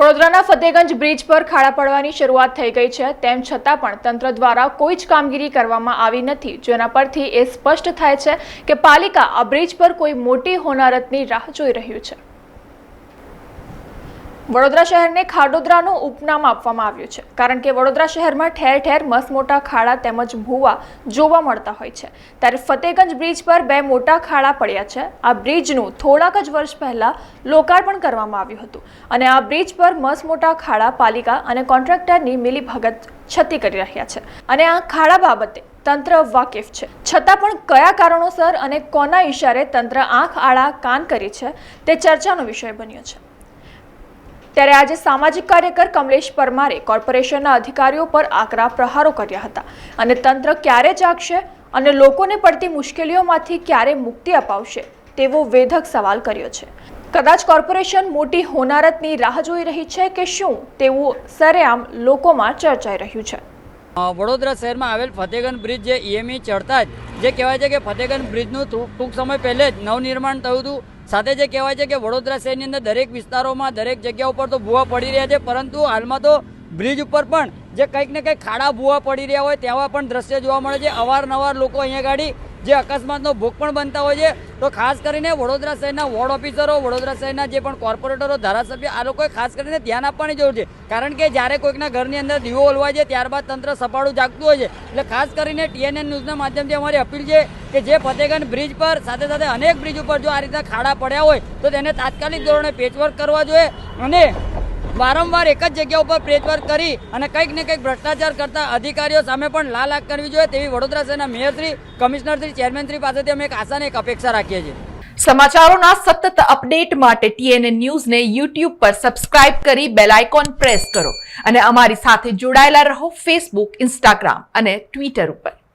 વડોદરાના ફતેગંજ બ્રિજ પર ખાડા પડવાની શરૂઆત થઈ ગઈ છે, તેમ છતાં પણ તંત્ર દ્વારા કોઈ જ કામગીરી કરવામાં આવી નથી, જેના પરથી એ સ્પષ્ટ થાય છે કે પાલિકા આ બ્રિજ પર કોઈ મોટી હોનારતની રાહ જોઈ રહ્યું છે। વડોદરા શહેરને ખાડોદરાનું ઉપનામ આપવામાં આવ્યું છે, કારણ કે વડોદરા શહેરમાં ઠેર ઠેર મસમોટા ખાડા તેમજ ભૂવા જોવા મળતા હોય છે। ત્યારે ફતેગંજ બ્રિજ પર બે મોટા ખાડા પડ્યા છે। આ બ્રિજનું થોડાક જ વર્ષ પહેલા લોકાર્પણ કરવામાં આવ્યું હતું અને આ બ્રિજ પર મસમોટા ખાડા પાલિકા અને કોન્ટ્રાક્ટરની મિલીભગત છતી કરી રહ્યા છે અને આ ખાડા બાબતે તંત્ર વાકેફ છે, છતાં પણ કયા કારણોસર અને કોના ઇશારે તંત્ર આંખ આડા કાન કરી છે તે ચર્ચાનો વિષય બન્યો છે। ત્યારે આજે સામાજિક કાર્યકર કમલેશ પરમારે કોર્પોરેશનના અધિકારીઓ પર આકરા પ્રહારો કર્યા હતા અને તંત્ર ક્યારે જાગશે અને લોકોને પડતી મુશ્કેલીઓમાંથી ક્યારે મુક્તિ અપાવશે તેવો વેધક સવાલ કર્યો છે। કદાચ કોર્પોરેશન મોટી હોનારતની રાહ જોઈ રહી છે કે શું તેવું સરેઆમ લોકોમાં ચર્ચાઈ રહ્યું છે। વડોદરા શહેરમાં આવેલ ફતેગંજ બ્રિજ જે ઈએમઈ ચડતા જ જે કહેવાય છે કે ફતેગંજ બ્રિજનું ટૂંક સમય પહેલે જ નવનિર્માણ થયું હતું। સાથે જે કહેવાય છે કે વડોદરા શહેરની અંદર દરેક વિસ્તારોમાં દરેક જગ્યા ઉપર તો ભૂવા પડી રહ્યા છે, પરંતુ હાલમાં તો બ્રિજ ઉપર પણ જે કંઈક ને કંઈક ખાડા ભૂવા પડી રહ્યા હોય તેવા પણ દ્રશ્ય જોવા મળે છે। અવારનવાર લોકો અહીંયા ગાડી જે અકસ્માતનો ભોગ પણ બનતા હોય છે, તો ખાસ કરીને વડોદરા શહેરના વોર્ડ ઓફિસરો, વડોદરા શહેરના જે પણ કોર્પોરેટરો, ધારાસભ્ય, આ લોકોએ ખાસ કરીને ધ્યાન આપવાની જરૂર છે, કારણ કે જ્યારે કોઈકના ઘરની અંદર દીવો ઓલવાય છે ત્યારબાદ તંત્ર સફાળું જાગતું હોય છે। એટલે ખાસ કરીને TNN ન્યૂઝના માધ્યમથી અમારી અપીલ છે કે જે ફતેગંજ બ્રિજ પર સાથે સાથે અનેક બ્રિજ ઉપર જો આ રીતના ખાડા પડ્યા હોય તો તેને તાત્કાલિક ધોરણે પેચવર્ક કરવા જોઈએ અને વારંવાર એક જ જગ્યા ઉપર પેચવર્ક કરી અને કંઈક ને કંઈક ભ્રષ્ટાચાર કરતા અધિકારીઓ સામે પણ લાલ આંખ કરવી જોઈએ તેવી વડોદરા શહેરના મેયરશ્રી, કમિશનરશ્રી, ચેરમેનશ્રી પાસેથી અમે એક આશા અને એક અપેક્ષા રાખીએ છીએ। સમાચારોના સતત અપડેટ માટે TNN ન્યૂઝને YouTube પર સબસ્ક્રાઇબ કરી બેલ આઇકોન પ્રેસ કરો અને અમારી સાથે જોડાયેલા રહો Facebook, Instagram અને Twitter ઉપર।